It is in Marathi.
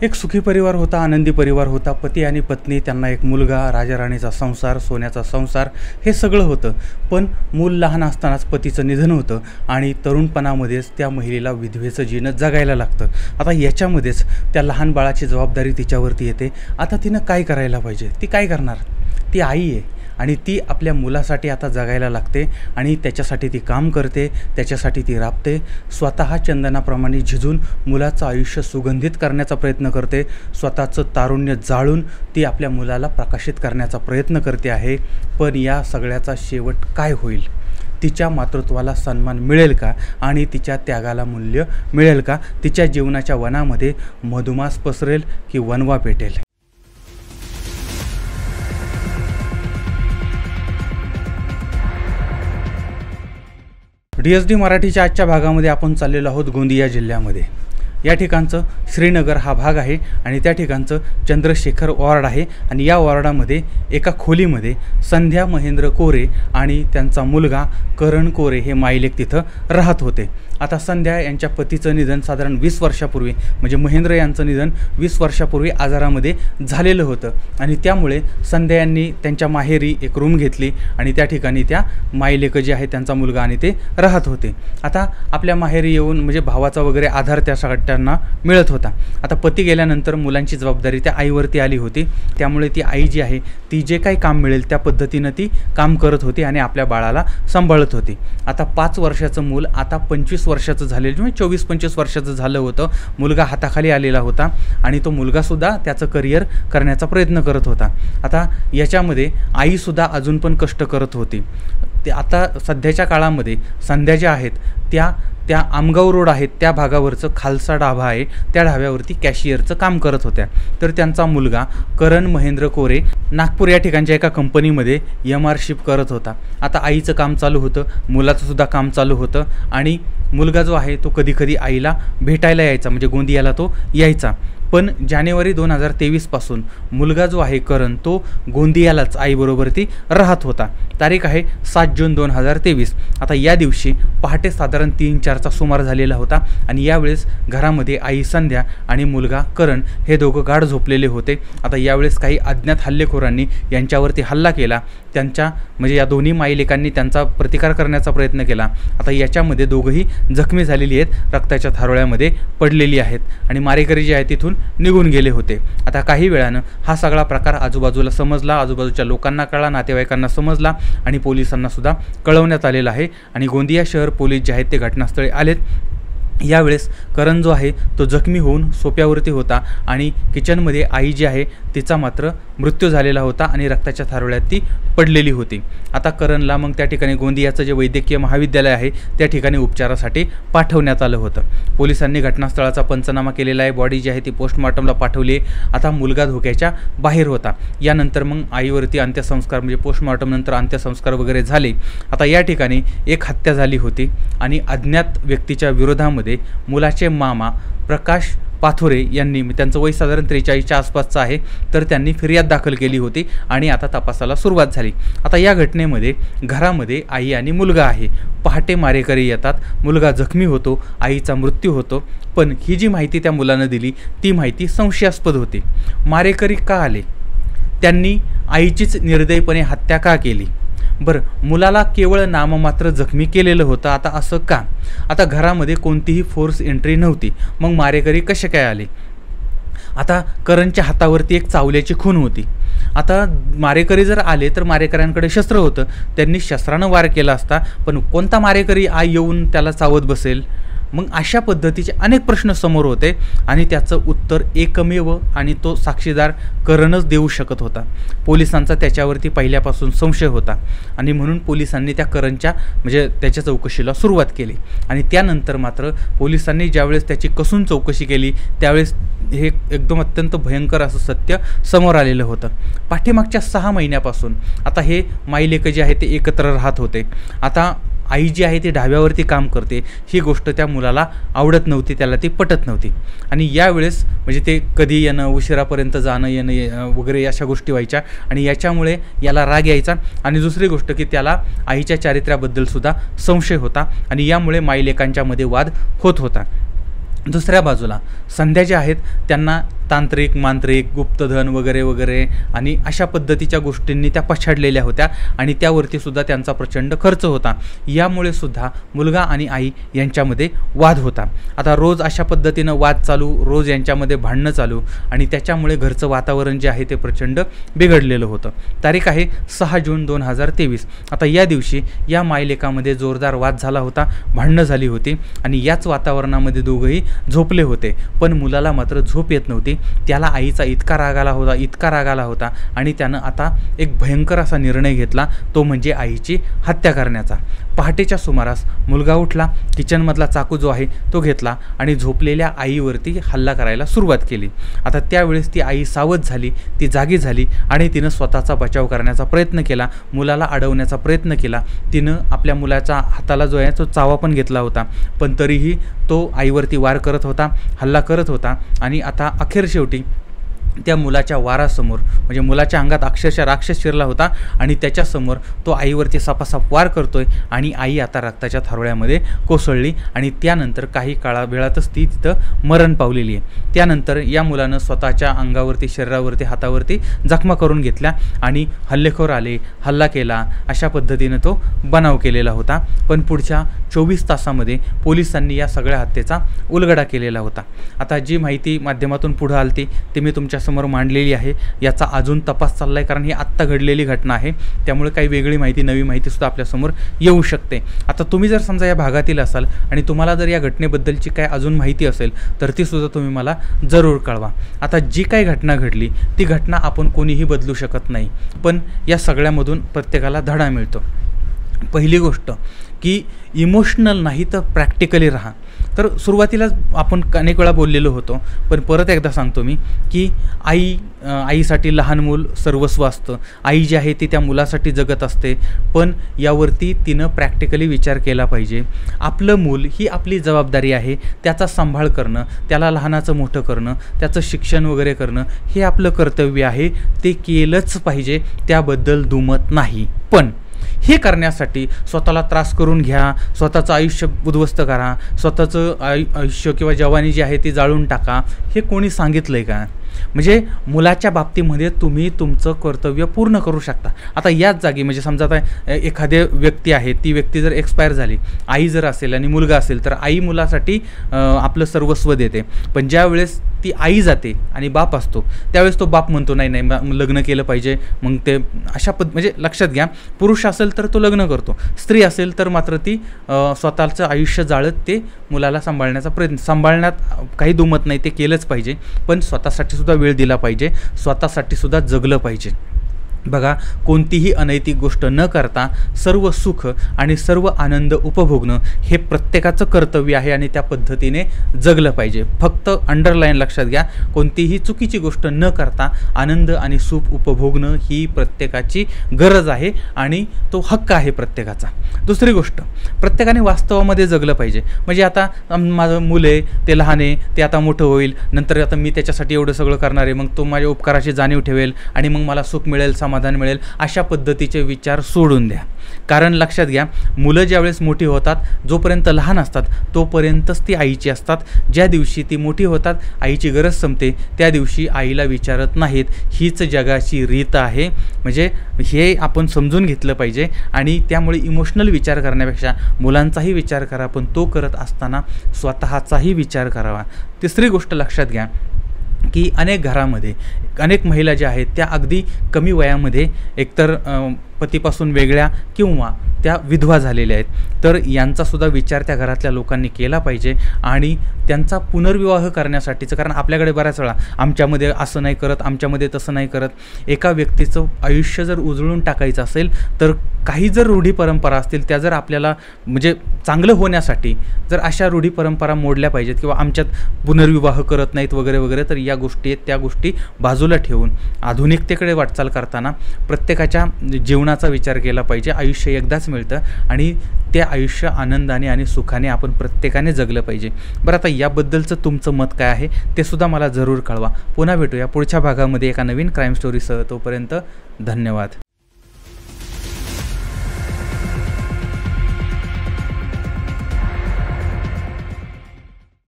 एक सुखी परिवार होता, आनंदी परिवार होता. पती आणि पत्नी, त्यांना एक मुलगा, राजाराणीचा संसार, सोन्याचा संसार, हे सगळं होतं. पण मूल लहान असतानाच पतीचं निधन होतं आणि तरुणपणामध्येच त्या महिलेला विधवेचं जीवन जगायला लागतं. आता याच्यामध्येच त्या लहान बाळाची जबाबदारी तिच्यावरती येते. आता तिनं काय करायला पाहिजे? ती काय करणार? ती आई आहे आणि ती आपल्या मुलासाठी आता जगायला लागते आणि त्याच्यासाठी ती काम करते, त्याच्यासाठी ती राबते. स्वतः चंदनाप्रमाणे झिजून मुलाचं आयुष्य सुगंधित करण्याचा प्रयत्न करते. स्वतःचं तारुण्य जाळून ती आपल्या मुलाला प्रकाशित करण्याचा प्रयत्न करते आहे. पण या सगळ्याचा शेवट काय होईल? तिच्या मातृत्वाला सन्मान मिळेल का? आणि तिच्या त्यागाला मूल्य मिळेल का? तिच्या जीवनाच्या वनामध्ये मधुमास पसरेल की वनवा पेटेल? DSD मराठीच्या आजच्या भागामध्ये आपण चाललेलो आहोत गोंदिया जिल्ह्यामध्ये. या ठिकाणचं श्रीनगर हा भाग आहे आणि त्या ठिकाणचं चंद्रशेखर वॉर्ड आहे आणि या वॉर्डामध्ये एका खोलीमध्ये संध्या महेंद्र कोरे आणि त्यांचा मुलगा करण कोरे हे मायलेक तिथं राहत होते. आता संध्या यांच्या पतीचं निधन साधारण 20 वर्षापूर्वी, म्हणजे महेंद्र यांचं निधन 20 वर्षापूर्वी आजारामध्ये झालेलं होतं आणि त्यामुळे संध्या यांनी त्यांच्या माहेरी एक रूम घेतली आणि त्या ठिकाणी त्या मायलेक जे आहे त्यांचा मुलगा आणि ते राहत होते. आता आपल्या माहेरी येऊन म्हणजे भावाचा वगैरे आधार त्या सगळ्यांना मिळत होता. आता पती गेल्यानंतर मुलांची जबाबदारी त्या आईवरती आली होती. त्यामुळे ती आई जी आहे ती जे काही काम मिळेल त्या पद्धतीनं ती काम करत होती आणि आपल्या बाळाला सांभाळत होती. आता 5 वर्षाचं मूल आता 25 वर्षाचं झालेलं, म्हणजे 24-25 वर्षाचं झालं होतं. मुलगा हाताखाली आलेला होता आणि तो मुलगासुद्धा त्याचं करिअर करण्याचा प्रयत्न करत होता. आता याच्यामध्ये आईसुद्धा अजून पण कष्ट करत होती. ते आता सध्याच्या काळामध्ये संध्या ज्या आहेत त्या आमगाव रोड आहेत त्या भागावरचं खालसा ढाबा आहे, त्या ढाब्यावरती कॅशियरचं काम करत होत्या. तर त्यांचा मुलगा करण महेंद्र कोरे नागपूर या ठिकाणच्या एका कंपनीमध्ये MR करत होता. आता आईचं काम चालू होतं, मुलाचंसुद्धा काम चालू होतं आणि मुलगा जो आहे तो कधीकधी आईला भेटायला यायचा, म्हणजे गोंदियाला तो यायचा. पण जानेवारी 2023 पासून मुलगा जो आहे करण तो गोंदियालाच आईबरोबर ती राहत होता. तारीख आहे 7 जून 2023. आता या दिवशी पहाटे साधारण 3-4चा सुमार झालेला होता आणि यावेळेस घरामध्ये आई संध्या आणि मुलगा करण हे दोघं गाढ झोपलेले होते. आता यावेळेस काही अज्ञात हल्लेखोरांनी यांच्यावरती हल्ला केला. त्यांच्या म्हणजे या दोन्ही माईलेकांनी त्यांचा प्रतिकार करण्याचा प्रयत्न केला. आता याच्यामध्ये दोघंही जखमी झालेली आहेत, रक्ताच्या थारोळ्यामध्ये पडलेली आहेत आणि मारेकरी जे आहे तिथून निघून गेले होते. आता काही वेळानं हा सगळा प्रकार आजूबाजूला समजला, आजूबाजूच्या लोकांना कळला, नातेवाईकांना समजला आणि पोलिसांना सुद्धा कळवण्यात आलेलं आहे आणि गोंदिया शहर पोलीस जे आहेत ते घटनास्थळी आलेत. यावेळेस करण जो आहे तो जखमी होऊन सोप्यावरती होता आणि किचनमध्ये आई जी आहे तिचा मात्र मृत्यू झालेला होता आणि रक्ताच्या थारोळ्यात ती पडलेली होती. आता करणला मग त्या ठिकाणी गोंदियाचं जे वैद्यकीय महाविद्यालय आहे त्या ठिकाणी उपचारासाठी पाठवण्यात आलं होतं. पोलिसांनी घटनास्थळाचा पंचनामा केलेला आहे, बॉडी जी आहे ती पोस्टमॉर्टमला पाठवली. आता मुलगा धोक्याच्या बाहेर होता. यानंतर मग आईवरती अंत्यसंस्कार म्हणजे पोस्टमॉर्टमनंतर अंत्यसंस्कार वगैरे झाले. आता या ठिकाणी एक हत्या झाली होती आणि अज्ञात व्यक्तीच्या विरोधामध्ये मुलाचे मामा प्रकाश पाथोरे यांनी, त्यांचं वय साधारण 43च्या आसपासचं आहे, तर त्यांनी फिर्याद दाखल केली होती आणि आता तपासाला सुरुवात झाली. आता या घटनेमध्ये घरामध्ये आई आणि मुलगा आहे. पहाटे मारेकरी येतात, मुलगा जखमी होतो, आईचा मृत्यू होतो. पण ही जी माहिती त्या मुलानं दिली ती माहिती संशयास्पद होती. मारेकरी का आले? त्यांनी आईचीच निर्दयीपणे हत्या का केली? बरं, मुलाला केवळ नाममात्र जखमी केलेलं होतं. आता असं का? आता घरामध्ये कोणतीही फोर्स एंट्री नव्हती, मग मारेकरी कसे काय आले? आता करणच्या हातावरती एक चावल्याची खून होती. आता मारेकरी जर आले तर मारेकऱ्यांकडे शस्त्र होतं, त्यांनी शस्त्रानं वार केला असता, पण कोणता मारेकरी आई येऊन त्याला चावत बसेल? मग अशा पद्धतीचे अनेक प्रश्न समोर होते आणि त्याचं उत्तर एकमेव आणि तो साक्षीदार करणच देऊ शकत होता. पोलिसांचा त्याच्यावरती पहिल्यापासून संशय होता आणि म्हणून पोलिसांनी त्या करणच्या म्हणजे त्याच्या चौकशीला सुरुवात केली आणि त्यानंतर मात्र पोलिसांनी ज्यावेळेस त्याची कसून चौकशी केली त्यावेळेस हे एकदम अत्यंत भयंकर असं सत्य समोर आलेलं होतं. पाठीमागच्या 6 महिन्यापासून आता हे माईलेक जे आहे ते एकत्र राहत होते. आता आई जी आहे ती ढाब्यावरती काम करते, ही गोष्ट त्या मुलाला आवडत नव्हती, त्याला ती पटत नव्हती आणि यावेळेस म्हणजे ते कधी येणं, उशिरापर्यंत जाणं येणं वगैरे अशा गोष्टी व्हायच्या आणि याच्यामुळे याला राग यायचा आणि दुसरी गोष्ट की त्याला आईच्या चारित्र्याबद्दलसुद्धा संशय होता आणि यामुळे माईलेकांच्यामध्ये वाद होत होता. दुसऱ्या बाजूला संध्या ज्या आहेत त्यांना तांत्रिक मांत्रिक गुप्तधन वगैरे वगैरे आणि अशा पद्धतीच्या गोष्टींनी त्या पछाडलेल्या होत्या आणि त्यावरती सुद्धा त्यांचा प्रचंड खर्च होता. यामुळे सुद्धा मुलगा आणि आई यांच्यामध्ये वाद होता. आता रोज अशा पद्धतीनं वाद चालू, रोज यांच्यामध्ये भांडणं चालू आणि त्याच्यामुळे घरचं वातावरण जे आहे ते प्रचंड बिघडलेलं होतं. तारीख आहे 6 जून 2023. आता या दिवशी या मायलेकामध्ये जोरदार वाद झाला होता, भांडणं झाली होती आणि याच वातावरणामध्ये दोघंही झोपले होते. पण मुलाला मात्र झोप येत नव्हती. त्याला आईचा इतका राग आला होता आणि त्यानं आता एक भयंकर असा निर्णय घेतला, तो म्हणजे आईची हत्या करण्याचा. पहाटेच्या सुमारास मुलगा उठला, किचनमधला चाकू जो आहे तो घेतला आणि झोपलेल्या आईवरती हल्ला करायला सुरुवात केली. आता त्यावेळेस ती आई सावध झाली, ती जागी झाली आणि तिनं स्वतःचा बचाव करण्याचा प्रयत्न केला, मुलाला अडवण्याचा प्रयत्न केला. तिनं आपल्या मुलाच्या हाताला जो आहे तो चावा पण घेतला होता, पण तरीही तो आईवरती वार करत होता, हल्ला करत होता. आणि आता अखेर शेवटी त्या मुलाच्या वारासमोर म्हणजे मुलाच्या अंगात अक्षरशः राक्षस शिरला होता आणि त्याच्यासमोर तो आईवरती सपासप वार करतोय आणि आई आता रक्ताच्या थारोळ्यामध्ये कोसळली आणि त्यानंतर काही वेळातच ती तिथं मरण पावलेली आहे. त्यानंतर या मुलानं स्वतःच्या अंगावरती, शरीरावरती, हातावरती जखमा करून घेतल्या आणि हल्लेखोर आले, हल्ला केला, अशा पद्धतीनं तो बनाव केलेला होता. पण पुढच्या 24 तासामध्ये पोलिसांनी या सगळ्या हत्येचा उलगडा केलेला होता. आता जी माहिती माध्यमातून पुढं आलती ती मी तुमच्यासमोर मांडलेली आहे. याचा अजून तपास चालला आहे, कारण ही आत्ता घडलेली घटना आहे, त्यामुळे काही वेगळी माहिती, नवी माहितीसुद्धा आपल्यासमोर येऊ शकते. आता तुम्ही जर समजा या भागातील असाल आणि तुम्हाला जर या घटनेबद्दलची काय अजून माहिती असेल तर तीसुद्धा तुम्ही मला जरूर कळवा. आता जी काही घटना घडली ती घटना आपण कोणीही बदलू शकत नाही, पण या सगळ्यामधून प्रत्येकाला धडा मिळतो. पहिली गोष्ट की इमोशनल नाही तर प्रॅक्टिकली राहा. तर सुरुवातीलाच आपण अनेक वेळा बोललेलो होतो, पण परत एकदा सांगतो मी की आईसाठी लहान मूल सर्वस्व असतं. आई जी आहे ती त्या मुलासाठी जगत असते, पण यावरती तिनं प्रॅक्टिकली विचार केला पाहिजे. आपलं मूल ही आपली जबाबदारी आहे, त्याचा सांभाळ करणं, त्याला लहानाचं मोठं करणं, त्याचं शिक्षण वगैरे करणं हे आपलं कर्तव्य आहे, ते केलंच पाहिजे, त्याबद्दल दुमत नाही. पण हे करण्यासाठी स्वतःला त्रास करून घ्या, स्वतःचं आयुष्य उद्ध्वस्त करा, स्वतःचं आयुष्य किंवा जवानी जी आहे ती जाळून टाका, हे कोणी सांगितलं आहे का? म्हणजे मुलाच्या बाबतीमध्ये तुम्ही तुमचं कर्तव्य पूर्ण करू शकता. आता याच जागी म्हणजे समजा आता एखादी व्यक्ती आहे, ती व्यक्ती जर एक्सपायर झाली, आई जर असेल आणि मुलगा असेल, तर आई मुलासाठी आपलं सर्वस्व देते. पण ज्या वेळेस ती आई जाते आणि बाप असतो त्यावेळेस तो बाप म्हणतो नाही नाही लग्न केलं पाहिजे. मग ते अशा म्हणजे लक्षात घ्या, पुरुष असेल तर तो लग्न करतो, स्त्री असेल तर मात्र ती स्वतःचं आयुष्य जाळत ते मुलाला सांभाळण्याचा प्रयत्न, सांभाळण्यात काही दुमत नाही, ते केलंच पाहिजे. पण स्वतःसाठी सुद्धा वेळ दिला पाहिजे, स्वतःसाठी सुद्धा जगलं पाहिजे. बघा, कोणतीही अनैतिक गोष्ट न करता सर्व सुख आणि सर्व आनंद उपभोगणं हे प्रत्येकाचं कर्तव्य आहे आणि त्या पद्धतीने जगलं पाहिजे. फक्त अंडरलाईन लक्षात घ्या, कोणतीही चुकीची गोष्ट न करता आनंद आणि सुख उपभोगणं ही प्रत्येकाची गरज आहे आणि तो हक्क आहे प्रत्येकाचा. दुसरी गोष्ट, प्रत्येकाने वास्तवामध्ये जगलं पाहिजे. म्हणजे आता माझं मूल आहे, ते लहान आहे, ते आता मोठं होईल, नंतर आता मी त्याच्यासाठी एवढं सगळं करणार आहे, मग तो माझ्या उपकाराची जाणीव ठेवेल आणि मग मला सुख मिळेल, समाधान मिळेल, अशा पद्धतीचे विचार सोडून द्या. कारण लक्षात घ्या, मुलं ज्यावेळेस मोठी होतात, जोपर्यंत लहान असतात तोपर्यंतच ती आईची असतात. ज्या दिवशी ती मोठी होतात, आईची गरज संपते, त्या दिवशी आईला विचारत नाहीत. हीच जगाची रीत आहे. म्हणजे हे आपण समजून घेतलं पाहिजे आणि त्यामुळे इमोशनल विचार करण्यापेक्षा मुलांचाही विचार करा, पण तो करत असताना स्वतःचाही विचार करावा. तिसरी गोष्ट लक्षात घ्या की अनेक घरामध्ये अनेक महिला ज्या आहेत त्या अगदी कमी वयामध्ये एकतर पतीपासून वेगळ्या किंवा त्या विधवा झालेल्या आहेत. तर यांचासुद्धा विचार त्या घरातल्या लोकांनी केला पाहिजे आणि त्यांचा पुनर्विवाह करण्यासाठीचं, कारण आपल्याकडे बऱ्याच वेळा आमच्यामध्ये असं नाही करत, आमच्यामध्ये तसं नाही करत. एका व्यक्तीचं आयुष्य जर उजळून टाकायचं असेल तर काही जर रूढी परंपरा असतील त्या जर आपल्याला म्हणजे चांगलं होण्यासाठी जर अशा रूढी परंपरा मोडल्या पाहिजेत किंवा आमच्यात पुनर्विवाह करत नाहीत वगैरे वगैरे, तर या गोष्टी आहेत त्या गोष्टी बाजूला ठेवून आधुनिकतेकडे वाटचाल करताना प्रत्येकाच्या जीवनाचा विचार केला पाहिजे. आयुष्य एकदाच मिळतं आणि ते आयुष्य आनंदाने आणि सुखाने आपण प्रत्येकाने जगलं पाहिजे. बरं, आता याबद्दलचं तुमचं मत काय आहे ते सुद्धा मला जरूर कळवा. पुन्हा भेटूया पुढच्या भागामध्ये एका नवीन क्राईम स्टोरीसह. तोपर्यंत धन्यवाद.